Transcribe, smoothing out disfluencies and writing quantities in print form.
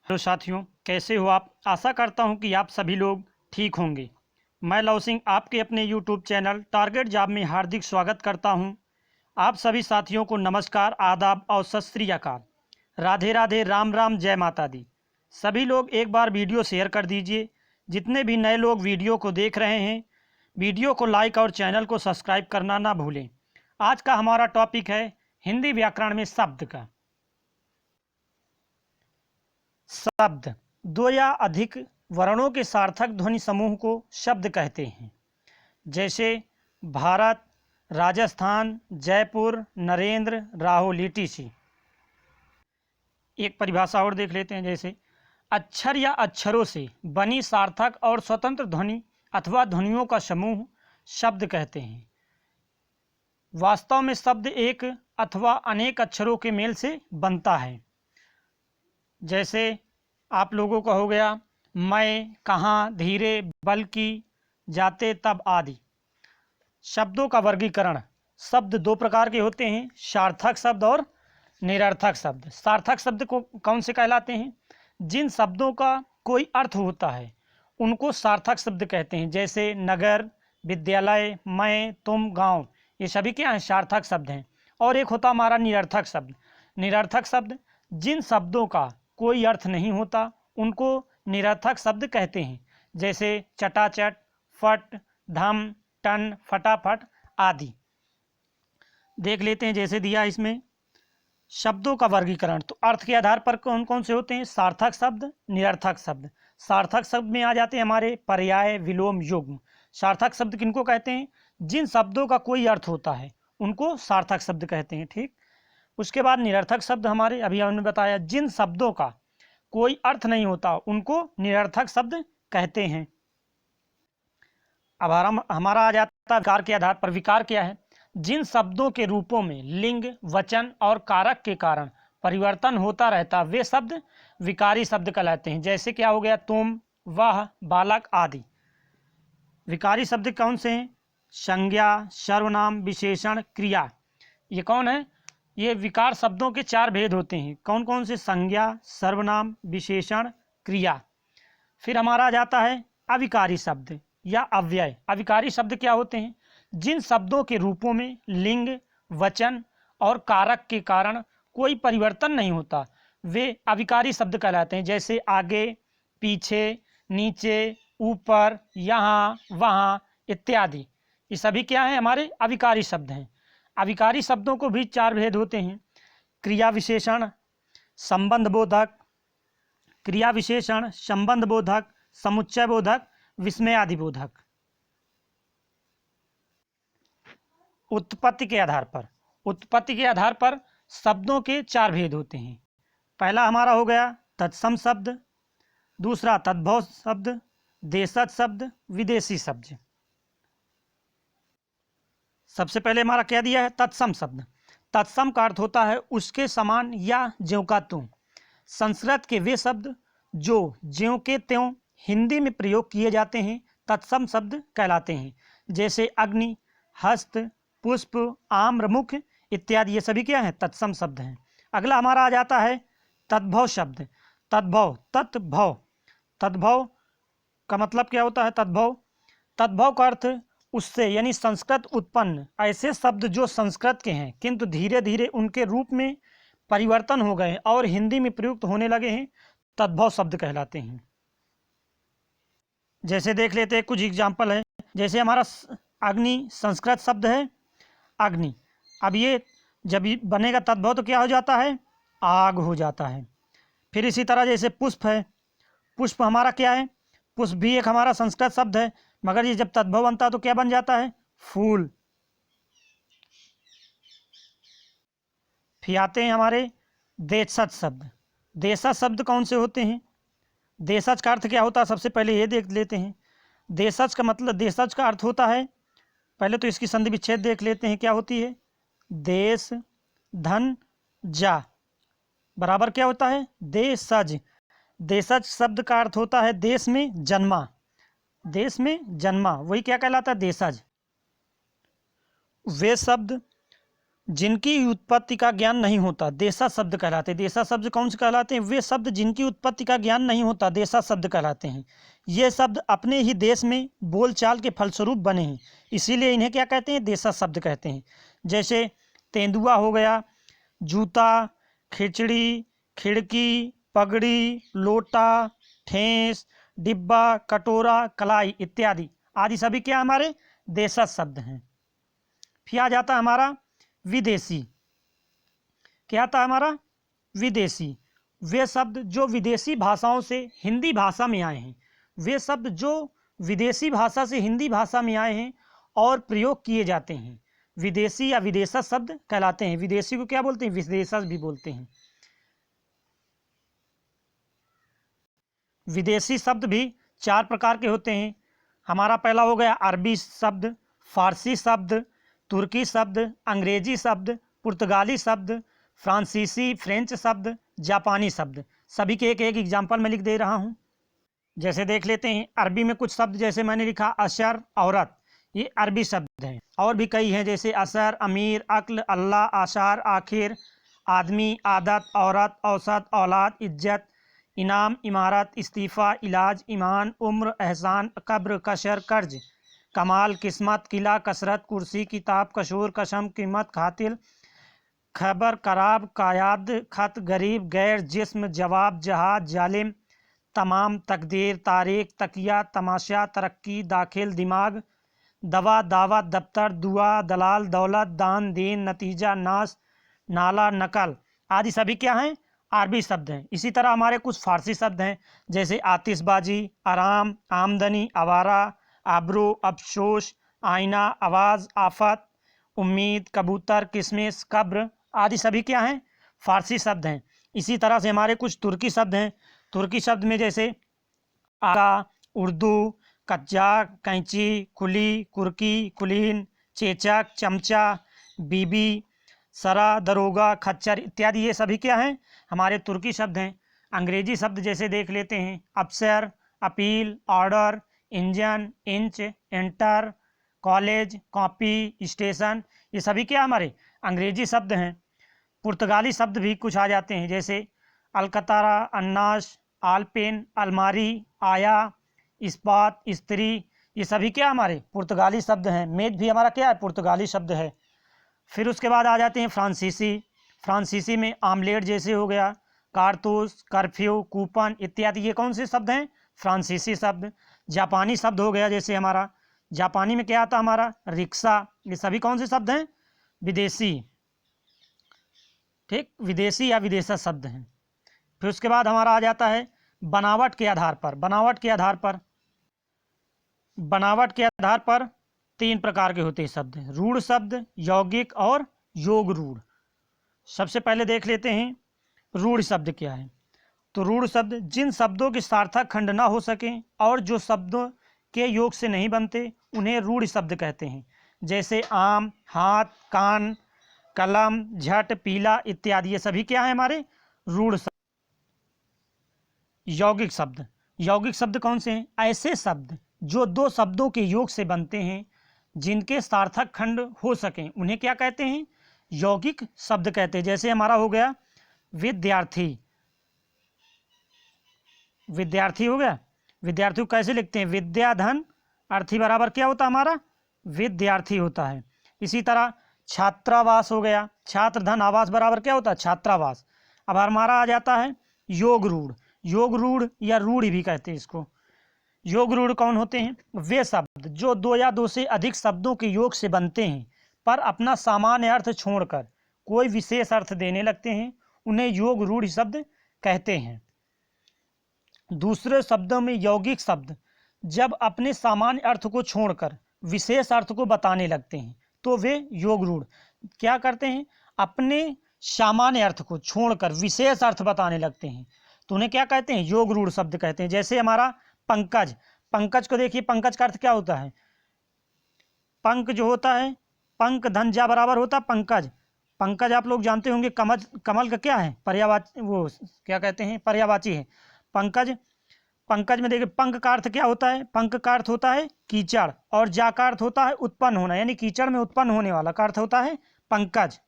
Hello साथियों, कैसे हो आप। आशा करता हूं कि आप सभी लोग ठीक होंगे। मैं लव सिंह आपके अपने यूट्यूब चैनल टारगेट जॉब में हार्दिक स्वागत करता हूं। आप सभी साथियों को नमस्कार, आदाब और सत श्री अकाल। राधे राधे, राम राम, जय माता दी। सभी लोग एक बार वीडियो शेयर कर दीजिए। जितने भी नए लोग वीडियो को देख रहे हैं, वीडियो को लाइक और चैनल को सब्सक्राइब करना ना भूलें। आज का हमारा टॉपिक है हिंदी व्याकरण में शब्द का। शब्द दो या अधिक वर्णों के सार्थक ध्वनि समूह को शब्द कहते हैं। जैसे भारत, राजस्थान, जयपुर, नरेंद्र, राहुल, etc। एक परिभाषा और देख लेते हैं। जैसे अक्षर या अक्षरों से बनी सार्थक और स्वतंत्र ध्वनि अथवा ध्वनियों का समूह शब्द कहते हैं। वास्तव में शब्द एक अथवा अनेक अक्षरों के मेल से बनता है। जैसे आप लोगों का हो गया मैं, कहाँ, धीरे, बल्कि, जाते, तब आदि। शब्दों का वर्गीकरण। शब्द दो प्रकार के होते हैं, सार्थक शब्द और निरर्थक शब्द। सार्थक शब्द को कौन से कहलाते हैं? जिन शब्दों का कोई अर्थ होता है उनको सार्थक शब्द कहते हैं। जैसे नगर, विद्यालय, मैं, तुम, गांव, ये सभी क्या हैं? सार्थक शब्द हैं। और एक होता हमारा निरर्थक शब्द। निरर्थक शब्द जिन शब्दों का कोई अर्थ नहीं होता उनको निरर्थक शब्द कहते हैं। जैसे चटाचट, फट, धम, टन, फटाफट आदि। देख लेते हैं। जैसे दिया इसमें शब्दों का वर्गीकरण। तो अर्थ के आधार पर कौन कौन से होते हैं? सार्थक शब्द, निरर्थक शब्द। सार्थक शब्द में आ जाते हैं हमारे पर्याय, विलोम, युग्म। सार्थक शब्द किनको कहते हैं? जिन शब्दों का कोई अर्थ होता है उनको सार्थक शब्द कहते हैं। ठीक। उसके बाद निरर्थक शब्द हमारे अभी हमने बताया, जिन शब्दों का कोई अर्थ नहीं होता उनको निरर्थक शब्द कहते हैं। अब हमारा आ जाता है विकार के आधार पर। विकार क्या है? जिन शब्दों के रूपों में लिंग, वचन और कारक के कारण परिवर्तन होता रहता वे शब्द विकारी शब्द कहलाते हैं। जैसे क्या हो गया? तुम, वह, बालक आदि। विकारी शब्द कौन से हैं? संज्ञा, सर्वनाम, विशेषण, क्रिया। ये कौन है? ये विकार शब्दों के चार भेद होते हैं। कौन कौन से? संज्ञा, सर्वनाम, विशेषण, क्रिया। फिर हमारा आ जाता है अविकारी शब्द या अव्यय। अविकारी शब्द क्या होते हैं? जिन शब्दों के रूपों में लिंग, वचन और कारक के कारण कोई परिवर्तन नहीं होता वे अविकारी शब्द कहलाते हैं। जैसे आगे, पीछे, नीचे, ऊपर, यहाँ, वहाँ इत्यादि। ये सभी क्या है? हमारे अविकारी शब्द हैं। अविकारी शब्दों को भी चार भेद होते हैं। क्रिया विशेषण, संबंध बोधक, क्रिया विशेषण, संबंध बोधक, समुच्चय बोधक, विस्मयादि बोधक। उत्पत्ति के आधार पर। उत्पत्ति के आधार पर शब्दों के चार भेद होते हैं। पहला हमारा हो गया तत्सम शब्द, दूसरा तद्भव शब्द, देशज शब्द, विदेशी शब्द। सबसे पहले हमारा क्या दिया है? तत्सम शब्द। तत्सम का अर्थ होता है उसके समान या ज्यों का त्यों। संस्कृत के वे शब्द जो ज्यों के त्यों हिंदी में प्रयोग किए जाते हैं तत्सम शब्द कहलाते हैं। जैसे अग्नि, हस्त, पुष्प, आम्र, मुख इत्यादि। ये सभी क्या हैं? तत्सम शब्द हैं। अगला हमारा आ जाता है तद्भव शब्द। तद्भव, तत्भव। तद्भव का मतलब क्या होता है? तद्भव, तद्भव का अर्थ उससे यानी संस्कृत उत्पन्न ऐसे शब्द जो संस्कृत के हैं किंतु धीरे धीरे उनके रूप में परिवर्तन हो गए और हिंदी में प्रयुक्त होने लगे हैं, तद्भव शब्द कहलाते हैं। जैसे देख लेते हैं कुछ एग्जाम्पल है। जैसे हमारा अग्नि संस्कृत शब्द है अग्नि। अब ये जब बनेगा तद्भव तो क्या हो जाता है? आग हो जाता है। फिर इसी तरह जैसे पुष्प है। पुष्प हमारा क्या है? पुष्प भी एक हमारा संस्कृत शब्द है, मगर ये जब तद्भव बनता है तो क्या बन जाता है? फूल। फिर आते हैं हमारे देशज शब्द। देशज शब्द कौन से होते हैं? देशज का अर्थ क्या होता है? सबसे पहले ये देख लेते हैं। देशज का मतलब, देशज का अर्थ होता है, पहले तो इसकी संधि विच्छेद देख लेते हैं क्या होती है। देश, धन, जा बराबर क्या होता है? देशज। देशज शब्द का अर्थ होता है देश में जन्मा। देश में जन्मा, वही क्या कहलाता है? देशज। वे शब्द जिनकी उत्पत्ति का ज्ञान नहीं होता देशज शब्द कहलाते हैं। देशज शब्द कौन से कहलाते हैं? वे शब्द जिनकी उत्पत्ति का ज्ञान नहीं होता देशज शब्द कहलाते हैं। ये शब्द अपने ही देश में बोलचाल के फलस्वरूप बने हैं, इसीलिए इन्हें क्या कहते हैं? देशज शब्द कहते हैं। जैसे तेंदुआ हो गया, जूता, खिचड़ी, खिड़की, पगड़ी, लोटा, ठेस, डिब्बा, कटोरा, कलाई इत्यादि आदि सभी क्या हमारे देशज शब्द हैं। फिर आ जाता हमारा विदेशी। क्या था हमारा? विदेशी। वे शब्द जो विदेशी भाषाओं से हिंदी भाषा में आए हैं, वे शब्द जो विदेशी भाषा से हिंदी भाषा में आए हैं और प्रयोग किए जाते हैं, विदेशी या विदेशज शब्द कहलाते हैं। विदेशी को क्या बोलते हैं? विदेशज भी बोलते हैं। विदेशी शब्द भी 4 प्रकार के होते हैं। हमारा पहला हो गया अरबी शब्द, फारसी शब्द, तुर्की शब्द, अंग्रेजी शब्द, पुर्तगाली शब्द, फ्रांसीसी फ्रेंच शब्द, जापानी शब्द। सभी के एक एक एग्जाम्पल मैं लिख दे रहा हूँ। जैसे देख लेते हैं अरबी में कुछ शब्द, जैसे मैंने लिखा अशर, औरत, ये अरबी शब्द हैं। और भी कई हैं जैसे असर, अमीर, अक्ल, अल्लाह, आशार, आखिर, आदमी, आदत, औरत, औसत, औलाद, इज्जत, इनाम, इमारत, इस्तीफ़ा, इलाज, ईमान, उम्र, एहसान, कब्र, कशर, कर्ज, कमाल, किस्मत, किला, कसरत, कुर्सी, किताब, कशूर, कसम, कीमत, खातिल, खबर, कराब, कायाद, खत, गरीब, गैर, जिस्म, जवाब, जहाज, जालिम, तमाम, तकदीर, तारीख, तकिया, तमाशा, तरक्की, दाखिल, दिमाग, दवा, दावत, दफ्तर, दुआ, दलाल, दौलत, दान, दीन, नतीजा, नाश, नाला, नकल आदि सभी क्या हैं? अरबी शब्द हैं। इसी तरह हमारे कुछ फारसी शब्द हैं जैसे आतिशबाजी, आराम, आमदनी, आवारा, आबरू, अफसोस, आईना, आवाज़, आफत, उम्मीद, कबूतर, किशमिश, कब्र आदि सभी क्या हैं? फारसी शब्द हैं। इसी तरह से हमारे कुछ तुर्की शब्द हैं। तुर्की शब्द में जैसे आका, उर्दू, कच्चा, कैंची, कुली, कुर्की, कुलीन, चेचक, चमचा, बीबी, सरा, दरोगा, खच्चर इत्यादि ये सभी क्या हैं? हमारे तुर्की शब्द हैं। अंग्रेजी शब्द जैसे देख लेते हैं अफसर, appeal, order, engine, inch, enter, college, copy, station ये सभी क्या हमारे अंग्रेजी शब्द हैं। पुर्तगाली शब्द भी कुछ आ जाते हैं जैसे अलकतारा, अन्नास, आलपेन, अलमारी, आया, इस्पात, स्त्री ये सभी क्या हमारे पुर्तगाली शब्द हैं। मेज भी हमारा क्या है? पुर्तगाली शब्द है। फिर उसके बाद आ जाते हैं फ्रांसीसी। फ्रांसीसी में आमलेट जैसे हो गया, कारतूस, कर्फ्यू, कूपन इत्यादि ये कौन से शब्द हैं? फ्रांसीसी शब्द। जापानी शब्द हो गया जैसे हमारा, जापानी में क्या आता हमारा? रिक्शा ये सभी कौन से शब्द हैं? विदेशी, ठीक, विदेशी या विदेशज शब्द हैं। फिर उसके बाद हमारा आ जाता है बनावट के आधार पर। बनावट के आधार पर, बनावट के आधार पर 3 प्रकार के होते हैं शब्द, रूढ़ शब्द, यौगिक और योग रूढ़। सबसे पहले देख लेते हैं रूढ़ शब्द क्या है। तो रूढ़ शब्द जिन शब्दों के सार्थक खंड ना हो सके और जो शब्दों के योग से नहीं बनते उन्हें रूढ़ शब्द कहते हैं। जैसे आम, हाथ, कान, कलम, झट, पीला इत्यादि ये सभी क्या है हमारे? रूढ़ शब्द। यौगिक शब्द, यौगिक शब्द कौन से हैं? ऐसे शब्द जो 2 शब्दों के योग से बनते हैं जिनके सार्थक खंड हो सकें उन्हें क्या कहते हैं? यौगिक शब्द कहते हैं। जैसे हमारा हो गया विद्यार्थी, विद्यार्थी हो गया, विद्यार्थी को कैसे लिखते हैं? विद्या धन अर्थी बराबर क्या होता है हमारा? विद्यार्थी होता है। इसी तरह छात्रावास हो गया, छात्र धन आवास बराबर क्या होता है? छात्रावास। अब हमारा आ जाता है योग रूढ़। योग रूढ़ या रूढ़ भी कहते हैं इसको। योग रूढ़ कौन होते हैं? वे शब्द जो 2 या 2 से अधिक शब्दों के योग से बनते हैं पर अपना सामान्य अर्थ छोड़कर कोई विशेष अर्थ देने लगते हैं, उन्हें योग रूढ़ शब्द कहते हैं। दूसरे शब्दों में यौगिक शब्द जब अपने सामान्य अर्थ को छोड़कर विशेष अर्थ को बताने लगते हैं तो वे योग रूढ़ क्या करते हैं? अपने सामान्य अर्थ को छोड़कर विशेष अर्थ बताने लगते हैं तो उन्हें क्या कहते हैं? योग रूढ़ शब्द कहते हैं। जैसे हमारा पंकज, पंकज को देखिए, पंकज का अर्थ क्या होता है? पंक जो होता है, पंक धन जा बराबर होता है पंकज। पंकज आप लोग जानते होंगे कमल, कमल का क्या है? पर्यावाची, वो क्या कहते हैं? पर्यावाची है पंकज। पंकज में देखिए पंक का अर्थ क्या होता है? पंक का अर्थ होता है कीचड़ और जा का अर्थ होता है उत्पन्न होना, यानी कीचड़ में उत्पन्न होने वाला का अर्थ होता है पंकज।